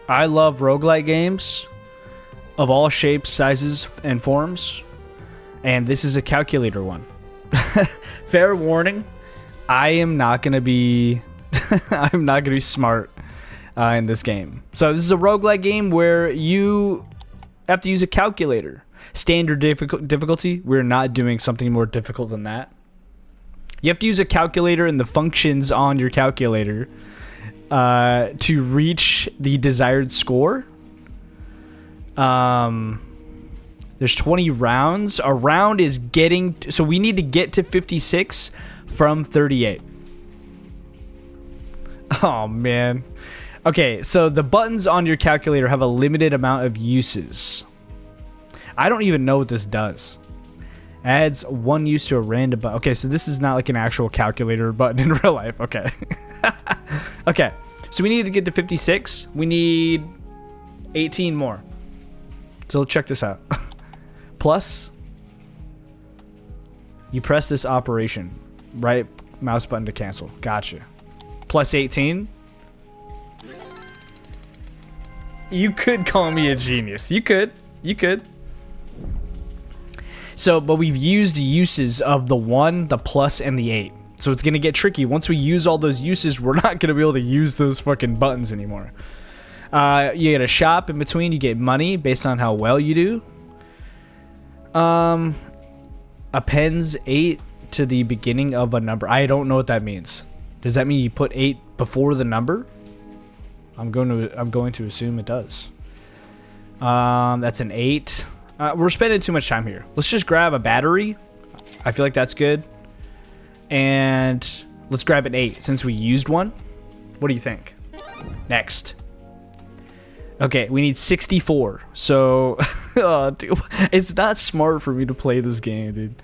I love roguelite games of all shapes, sizes, and forms. And this is a calculator one. Fair warning, I am not going to be I'm not going to be smart in this game. So this is a roguelite game where you have to use a calculator. Standard difficulty, we're not doing something more difficult than that. You have to use a calculator and the functions on your calculator to reach the desired score. There's 20 rounds. A round is getting... So we need to get to 56 from 38. Oh, man. Okay, so the buttons on your calculator have a limited amount of uses. I don't even know what this does. Adds one use to a random button. Okay, so this is not like an actual calculator button in real life. Okay. Okay, so we need to get to 56. We need 18 more. So let's check this out. Plus, you press this operation. Right mouse button to cancel. Gotcha. Plus 18. You could call me a genius. You could. You could. So, but we've used uses of the 1, the plus, and the 8. So it's going to get tricky. Once we use all those uses, we're not going to be able to use those fucking buttons anymore. You get a shop in between. You get money based on how well you do. Appends 8 to the beginning of a number. I don't know what that means. Does that mean you put 8 before the number? I'm going to assume it does. That's an 8. We're spending too much time here. Let's just grab a battery. I feel like that's good. And let's grab an 8 since we used one. What do you think? Next. Okay, we need 64. So, oh, dude, it's not smart for me to play this game,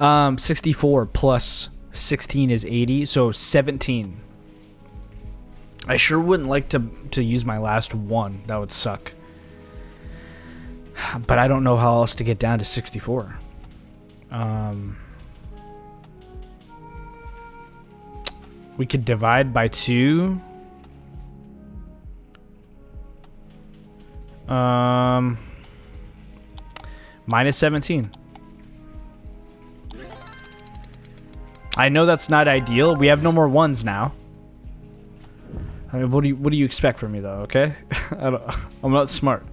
dude. 64 plus 16 is 80, so 17. I sure wouldn't like to use my last one. That would suck. But I don't know how else to get down to 64. We could divide by 2. Minus 17. I know that's not ideal. We have no more ones now. I mean, what do you expect from me though? Okay, I'm not smart.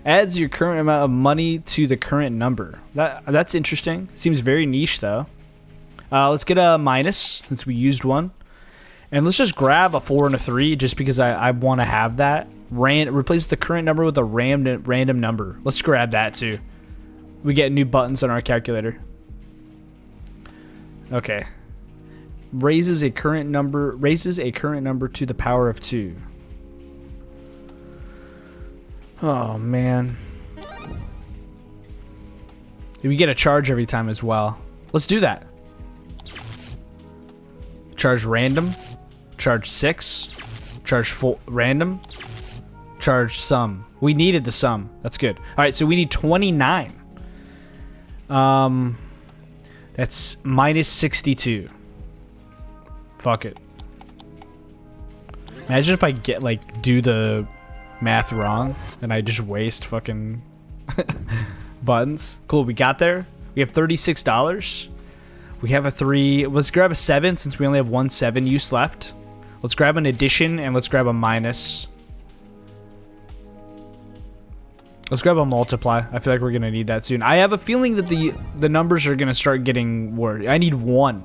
Adds your current amount of money to the current number. That's interesting. Seems very niche though. Let's get a minus since we used one, and let's just grab a 4 and a 3 just because I want to have that. Replace the current number with a random number. Let's grab that too. We get new buttons on our calculator. Okay. Raises a current number to the power of 2. Oh man. We get a charge every time as well. Let's do that. Charge random. Charge 6. Charge full random. Charge sum. We needed the sum. That's good. Alright, so we need 29. That's minus 62. Fuck it. Imagine if I do the math wrong and I just waste fucking buttons. Cool, we got there. We have $36. We have a 3. Let's grab a 7 since we only have 1 7 use left. Let's grab an addition and let's grab a minus. Let's grab a multiply. I feel like we're gonna need that soon. I have a feeling that the numbers are gonna start getting worse. I need 1.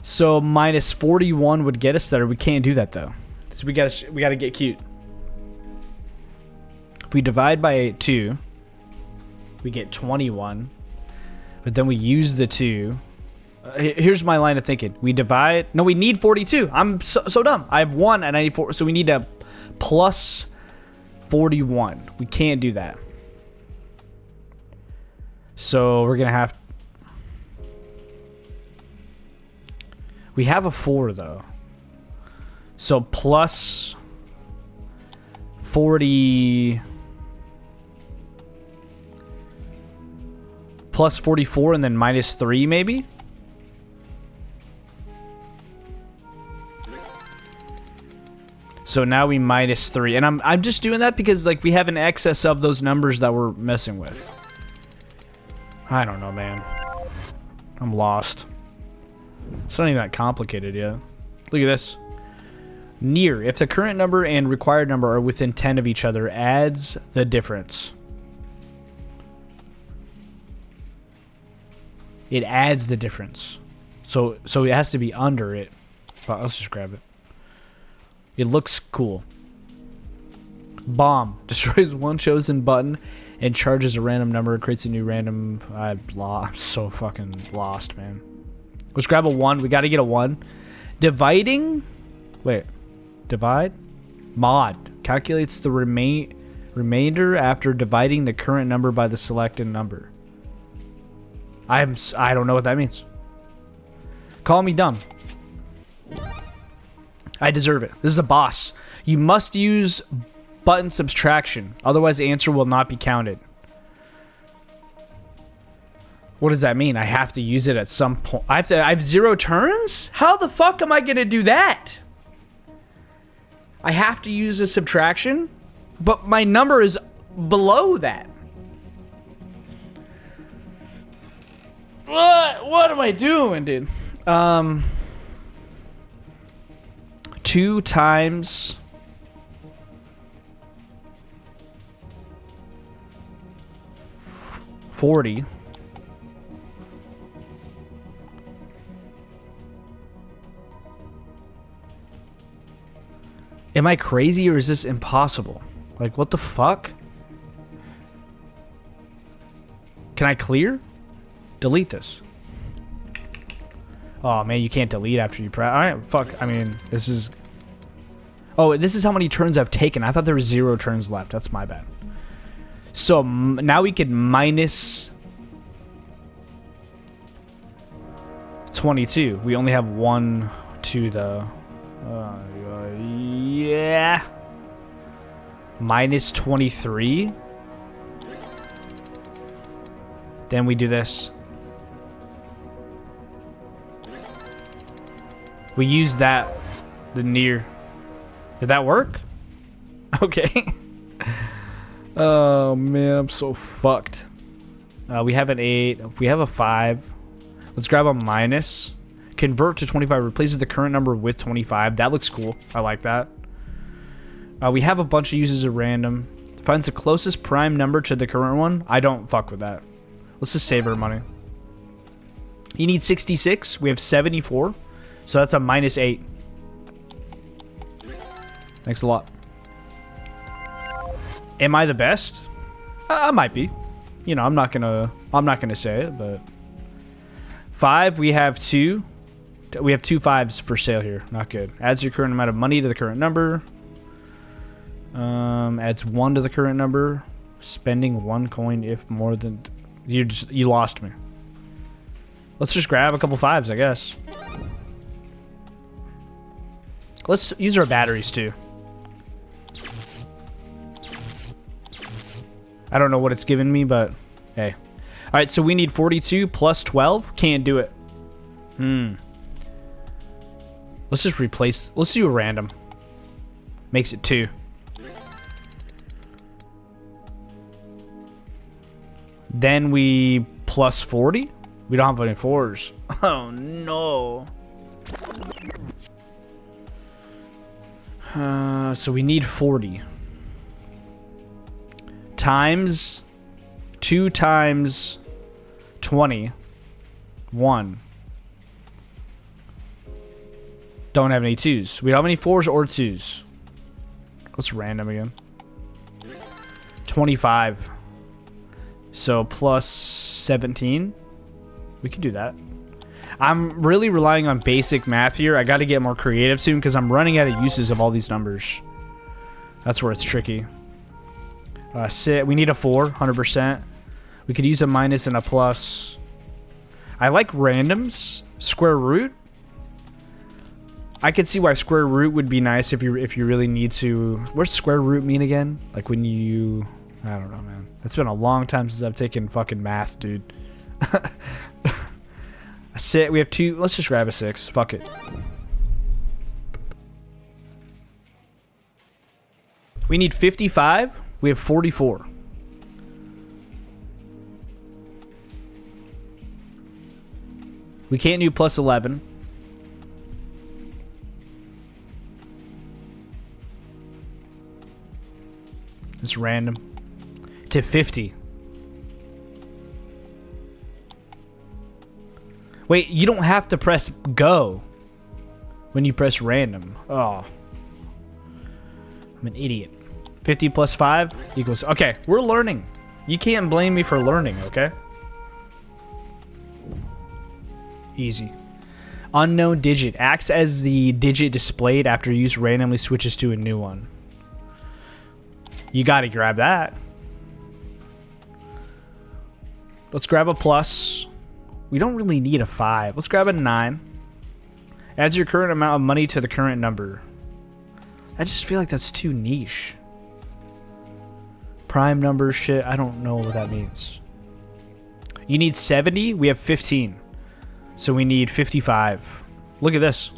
So minus 41 would get us there. We can't do that though. So we gotta get cute. If we divide by 2, we get 21. But then we use the 2. Here's my line of thinking. We divide. No, we need 42. I'm so dumb. I have 1 and I need 4. So we need a plus 41. We can't do that. So we're gonna have. We have a 4 though. So plus 40. Plus 44 and then minus 3 maybe? So now we minus 3. And I'm just doing that because like we have an excess of those numbers that we're messing with. I don't know, man. I'm lost. It's not even that complicated yet. Look at this. Near. If the current number and required number are within 10 of each other, adds the difference. It adds the difference. So it has to be under it. Well, let's just grab it. It looks cool. Bomb. Destroys one chosen button and charges a random number. Creates a new random... I'm so fucking lost, man. Let's grab a 1. We got to get a 1. Dividing... Wait. Divide? Mod. Calculates the remainder after dividing the current number by the selected number. I don't know what that means. Call me dumb. I deserve it. This is a boss. You must use button subtraction. Otherwise, the answer will not be counted. What does that mean? I have to use it at some point. I have 0 turns? How the fuck am I going to do that? I have to use a subtraction? But my number is below that. What am I doing, dude? 2 times 40. Am I crazy or is this impossible? Like, what the fuck? Can I clear? Delete this. Oh, man, you can't delete after you press. Alright, fuck. I mean, this is... Oh, this is how many turns I've taken. I thought there were 0 turns left. That's my bad. So, now we can minus... 22. We only have 1, 2, though. Yeah. Minus 23. Then we do this. We use that. The near. Did that work? Okay. Oh, man. I'm so fucked. We have an 8. We have a 5. Let's grab a minus. Convert to 25 replaces the current number with 25. That looks cool. I like that. We have a bunch of uses of random. Finds the closest prime number to the current one. I don't fuck with that. Let's just save our money. You need 66. We have 74. So that's a minus 8. Thanks a lot. Am I the best? I might be. You know, I'm not gonna say it, but 5. We have 2. We have 2 5s for sale here. Not good. Adds your current amount of money to the current number. Adds 1 to the current number. Spending 1 coin if more than... You lost me. Let's just grab a couple 5s, I guess. Let's use our batteries too. I don't know what it's giving me, but hey. Alright, so we need 42 plus 12. Can't do it. Let's just replace... Let's do a random. Makes it 2. Then we plus 40? We don't have any 4s. Oh, no. So we need 40. Times 2 times 20. 1. Don't have any 2s. We don't have any 4s or 2s. Let's random again. 25. So plus 17. We can do that. I'm really relying on basic math here. I got to get more creative soon because I'm running out of uses of all these numbers. That's where it's tricky. We need a 4, 100%. We could use a minus and a plus. I like randoms. Square root. I could see why square root would be nice if you really need to. What's square root mean again? Like when you... I don't know, man. It's been a long time since I've taken fucking math, dude. We have 2. Let's just grab a 6. Fuck it. We need 55. We have 44. We can't do plus 11. It's random. To 50. Wait, you don't have to press go when you press random. Oh. I'm an idiot. 50 plus 5 equals... Okay, we're learning. You can't blame me for learning, okay? Easy. Unknown digit. Acts as the digit displayed after use randomly switches to a new one. You gotta grab that. Let's grab a plus. We don't really need a 5. Let's grab a 9. Adds your current amount of money to the current number. I just feel like that's too niche. Prime number shit. I don't know what that means. You need 70. We have 15. So we need 55. Look at this.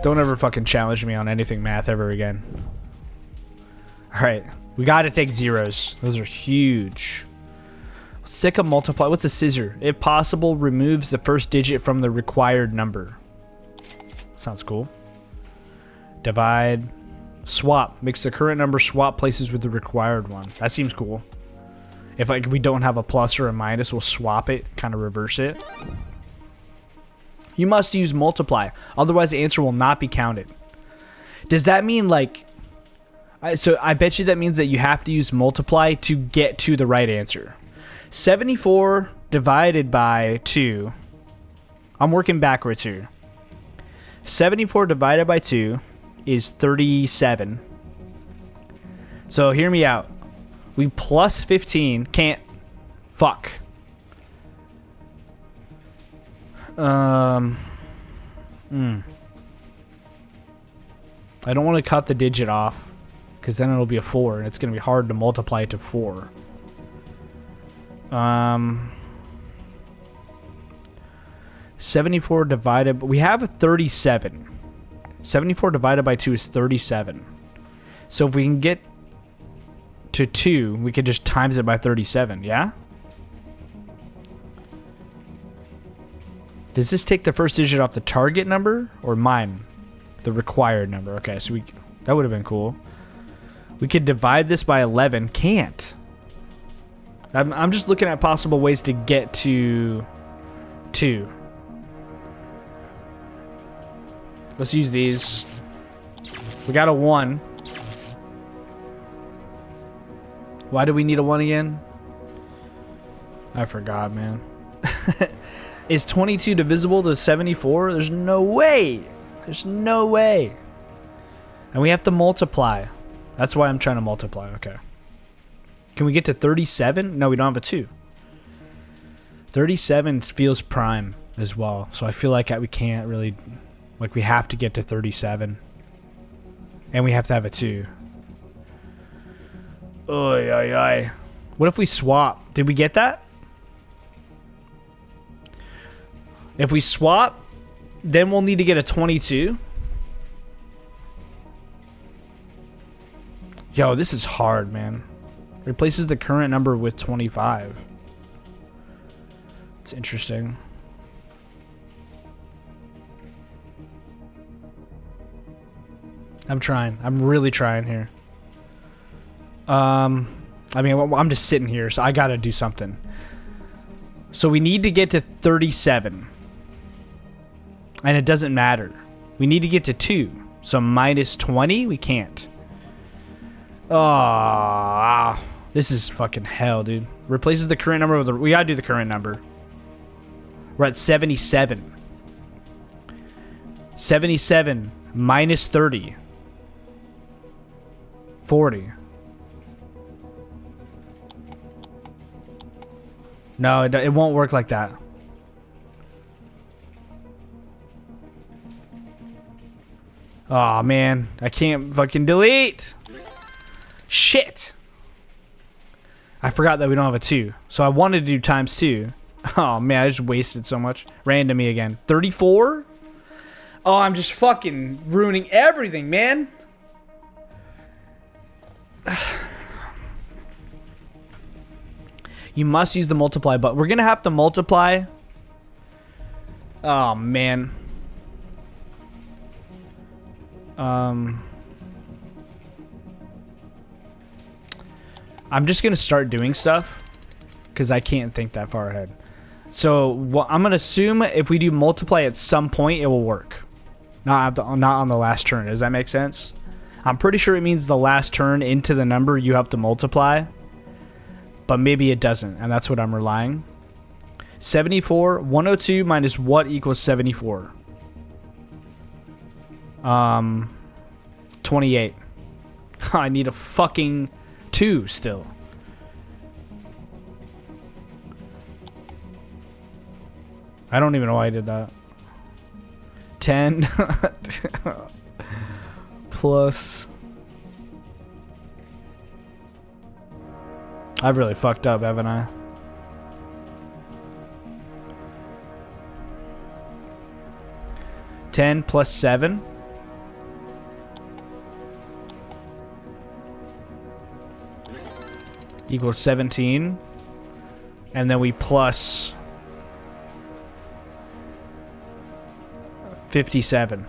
Don't ever fucking challenge me on anything math ever again. Alright. We gotta take zeros. Those are huge. Stick a multiply. What's a scissor? If possible, removes the first digit from the required number. Sounds cool. Divide. Swap. Makes the current number swap places with the required one. That seems cool. If like we don't have a plus or a minus, we'll swap it. Kind of reverse it. You must use multiply. Otherwise, the answer will not be counted. Does that mean like... So I bet you that means that you have to use multiply to get to the right answer. 74 divided by 2. I'm working backwards here. 74 divided by 2 is 37. So hear me out. We plus 15 can't... Fuck. I don't want to cut the digit off. Because then it'll be a 4, and it's going to be hard to multiply it to 4. 74 divided... We have a 37. 74 divided by 2 is 37. So if we can get to 2, we could just times it by 37, yeah? Does this take the first digit off the target number or mine? The required number. Okay, so that would have been cool. We could divide this by 11. Can't. I'm just looking at possible ways to get to 2. Let's use these. We got a 1. Why do we need a 1 again? I forgot, man. Is 22 divisible to 74? There's no way. There's no way. And we have to multiply. That's why I'm trying to multiply. Okay. Can we get to 37? No, we don't have a 2. 37 feels prime as well. So I feel like we can't really... Like, we have to get to 37. And we have to have a 2. Oy, oy, oy. What if we swap? Did we get that? If we swap, then we'll need to get a 22. Yo, this is hard, man. Replaces the current number with 25. It's interesting. I'm trying. I'm really trying here. I mean, I'm just sitting here, so I gotta do something. So we need to get to 37. And it doesn't matter. We need to get to 2. So minus 20, we can't. Oh, this is fucking hell, dude. Replaces the current number with the... We gotta do the current number. We're at 77. 77 minus 30. 40. No, it won't work like that. Oh man, I can't fucking delete. Shit. I forgot that we don't have a 2. So I wanted to do times 2. Oh man, I just wasted so much. Ran to me again. 34? Oh, I'm just fucking ruining everything, man. You must use the multiply, but we're gonna have to multiply. Oh man. I'm just gonna start doing stuff because I can't think that far ahead. So I'm gonna assume if we do multiply at some point, it will work. Not on the last turn. Does that make sense? I'm pretty sure it means the last turn into the number you have to multiply, but maybe it doesn't, and that's what I'm relying. 74, 102 minus what equals 74? 28. I need a fucking 2 still. I don't even know why I did that. 10 plus. I've really fucked up, haven't I? $10 plus 7 equals 17, and then we plus 57.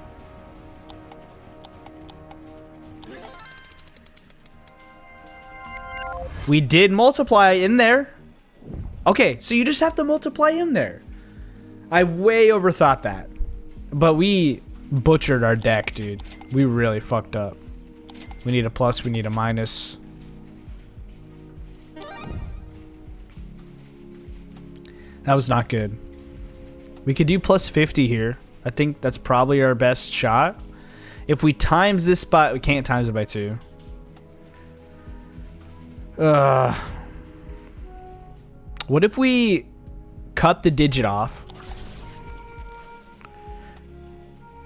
We did multiply in there. Okay, so you just have to multiply in there. I way overthought that. But we butchered our deck, dude. We really fucked up. We need a plus, we need a minus. That was not good. We could do plus 50 here. I think that's probably our best shot. If we times this by... We can't times it by 2. What if we cut the digit off?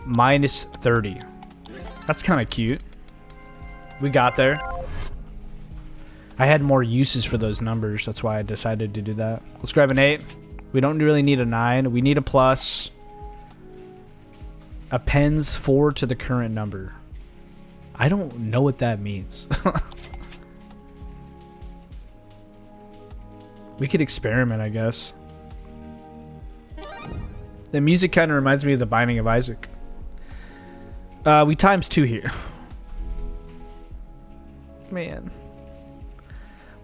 Minus 30. That's kind of cute. We got there. I had more uses for those numbers. That's why I decided to do that. Let's grab an 8. We don't really need a 9. We need a plus. Appends 4 to the current number. I don't know what that means. We could experiment, I guess. The music kind of reminds me of The Binding of Isaac. We times 2 here. Man.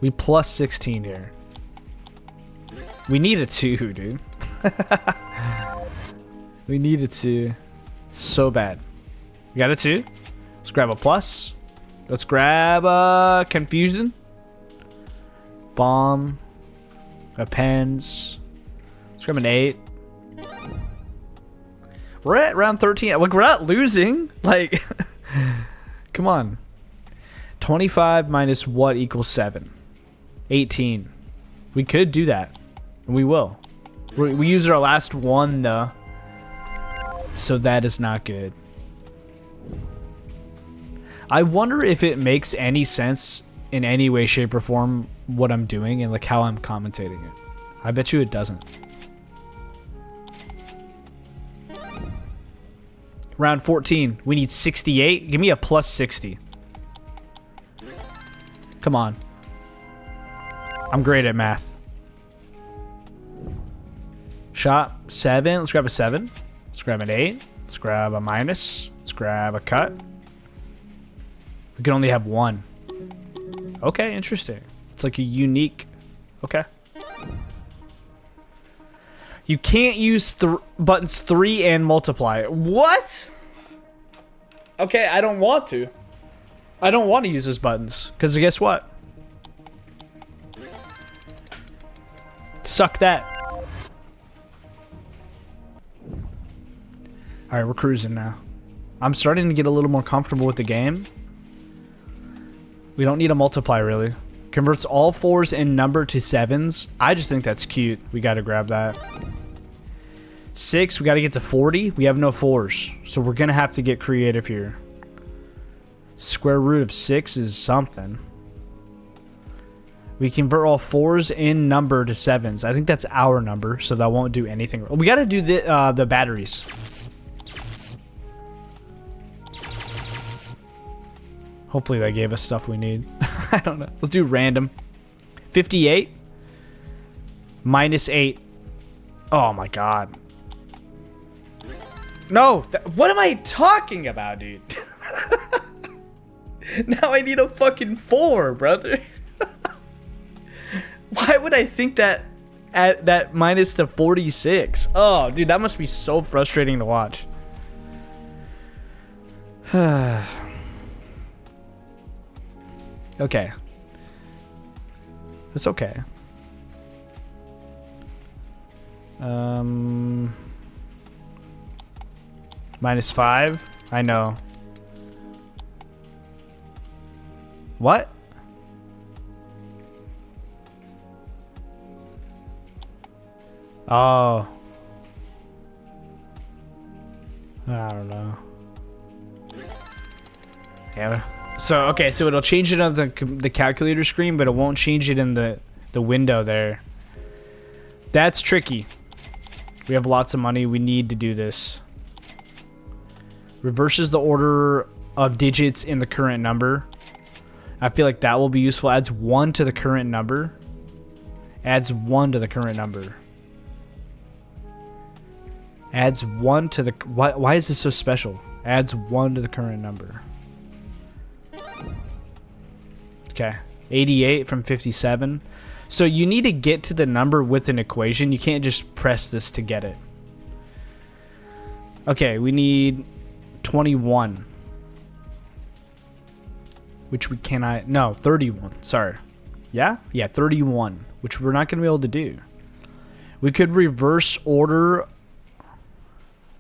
We plus 16 here. We need a 2, dude. We need a 2. So bad. We got a 2. Let's grab a plus. Let's grab a confusion. Bomb. Appends. Let's grab an 8. We're at round 13. Like, we're not losing. Like, come on. 25 minus what equals 7? 18. We could do that. And we will. We used our last one, though. So that is not good. I wonder if it makes any sense in any way, shape, or form what I'm doing and like how I'm commentating it. I bet you it doesn't. Round 14. We need 68. Give me a plus 60. Come on. I'm great at math. Shot 7. Let's grab a 7. Let's grab an 8. Let's grab a minus. Let's grab a cut. We can only have 1. Okay, interesting. It's like a unique... Okay. You can't use buttons 3 and multiply. What? Okay, I don't want to. I don't want to use those buttons. Because guess what? Suck that. Alright, we're cruising now. I'm starting to get a little more comfortable with the game. We don't need a multiply, really. Converts all 4s in number to 7s. I just think that's cute. We got to grab that. 6, we got to get to 40. We have no 4s. So we're going to have to get creative here. Square root of 6 is something. We convert all 4s in number to 7s. I think that's our number, so that won't do anything. We got to do the batteries. Hopefully they gave us stuff we need. I don't know. Let's do random. 58 minus 8. Oh my god. No, what am I talking about, dude? Now I need a fucking 4, brother. Why would I think that at that minus to 46? Oh, dude, that must be so frustrating to watch. Okay. It's okay. Minus 5? I know. What? Oh. I don't know. Yeah. So, okay, so it'll change it on the calculator screen, but it won't change it in the window there. That's tricky. We have lots of money. We need to do this. Reverses the order of digits in the current number. I feel like that will be useful. Adds 1 to the current number. Adds 1 to the current number. Adds 1 to the... Why is this so special? Adds 1 to the current number. Okay. 88 from 57. So you need to get to the number with an equation. You can't just press this to get it. Okay, we need 21. Which we cannot... No, 31. Sorry. Yeah? Yeah, 31. Which we're not going to be able to do. We could reverse order...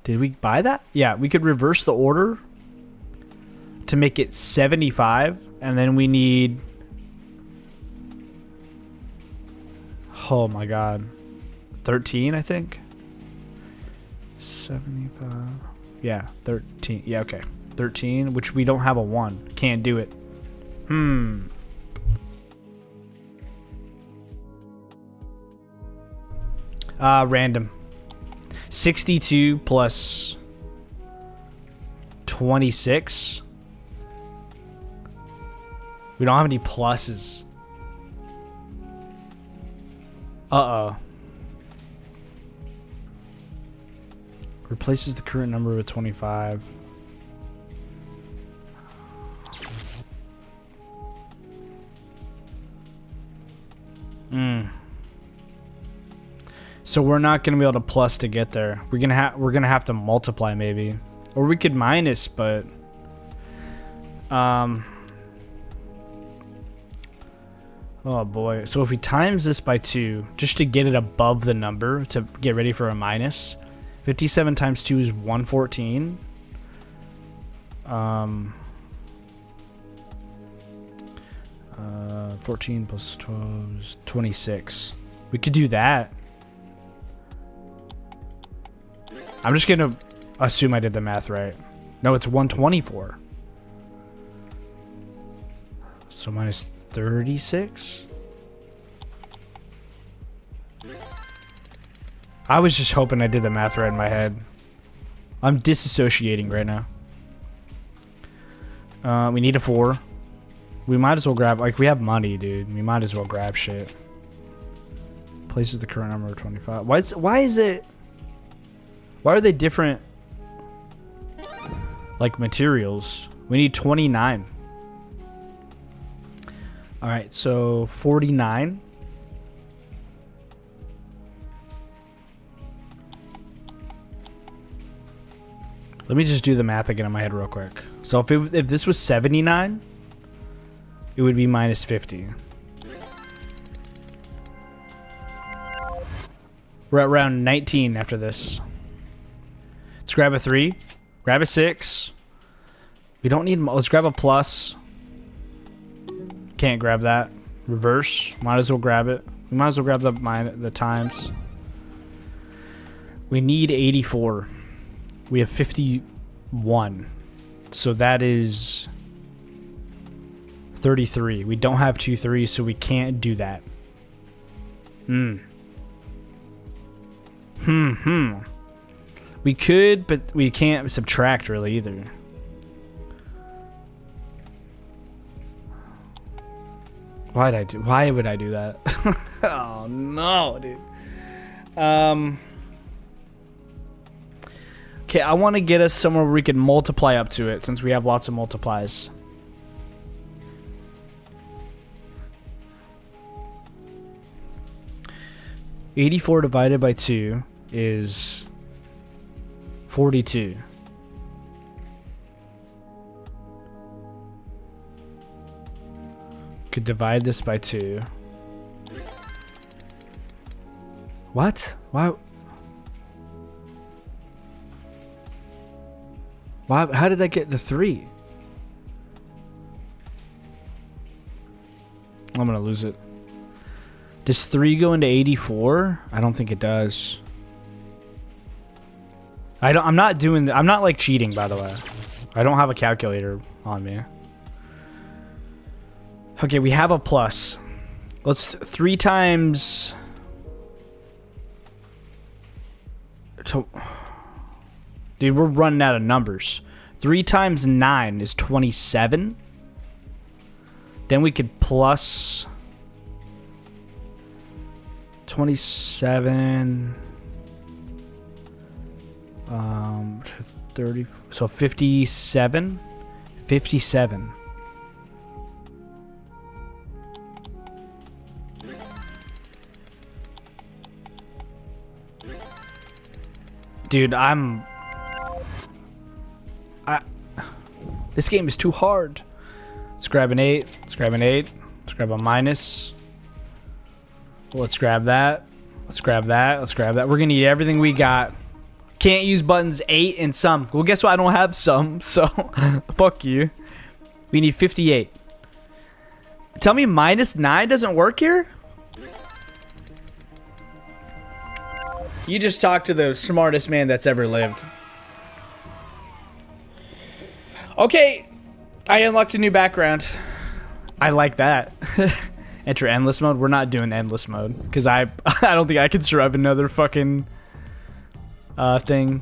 Did we buy that? Yeah, we could reverse the order to make it 75. And then we need... Oh my god. 13, I think? 75... Yeah, 13. Yeah, okay. 13, which we don't have a 1. Can't do it. Random. 62 plus 26. We don't have any pluses. Uh-oh. Replaces the current number with 25. So we're not gonna be able to plus to get there. We're gonna have to multiply maybe, or we could minus, but oh boy. So if we times this by 2 just to get it above the number to get ready for a minus, 57 times 2 is 114. 14 plus 12 is 26. We could do that. I'm just gonna assume I did the math right. No, it's 124. So minus 36. I was just hoping I did the math right in my head. I'm disassociating right now. We need a 4. We might as well grab, like, we have money, dude. We might as well grab shit. Places the current number of 25. Why is it? Why are they different, like, materials? We need 29. All right, so 49. Let me just do the math again in my head real quick. So if this was 79, it would be minus 50. We're at round 19 after this. Let's grab a 3. Grab a 6. We don't need... Let's grab a plus. Can't grab that. Reverse. Might as well grab it. We might as well grab the times. We need 84. We have 51. So that is 33. We don't have 2 3s, so we can't do that. We could, but we can't subtract really either. Why would I do that? Oh no, dude. Okay, I want to get us somewhere where we can multiply up to it, since we have lots of multiplies. $84 divided by 2 is 42. Could divide this by 2. What? Why? How did that get to 3? I'm gonna lose it. Does 3 go into 84? I don't think it does. I'm not like cheating, by the way. I don't have a calculator on me. Okay, we have a plus. Let's 3 times. So, dude, we're running out of numbers. 3 times 9 is 27. Then we could plus 27. 30. So 57. 57. Dude, this game is too hard. Let's grab an 8. Let's grab an 8. Let's grab a minus. Let's grab that. Let's grab that. Let's grab that. We're gonna need everything we got. Can't use buttons 8 and some. Well, guess what? I don't have some, so fuck you. We need 58. Tell me minus 9 doesn't work here? You just talked to the smartest man that's ever lived. Okay, I unlocked a new background. I like that. Enter endless mode. We're not doing endless mode because I don't think I can survive another fucking thing.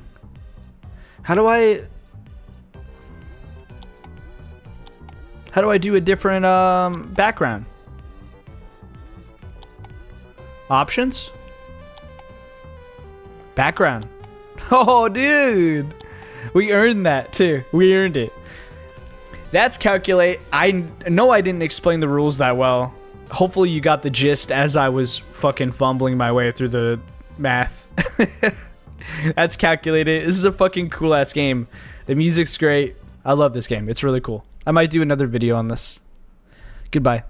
How do I do a different background? Options? Background. Oh, dude. We earned that too. We earned it. That's calculate. I know I didn't explain the rules that well. Hopefully you got the gist as I was fucking fumbling my way through the math. That's calculated. This is a fucking cool ass game. The music's great. I love this game. It's really cool. I might do another video on this. Goodbye.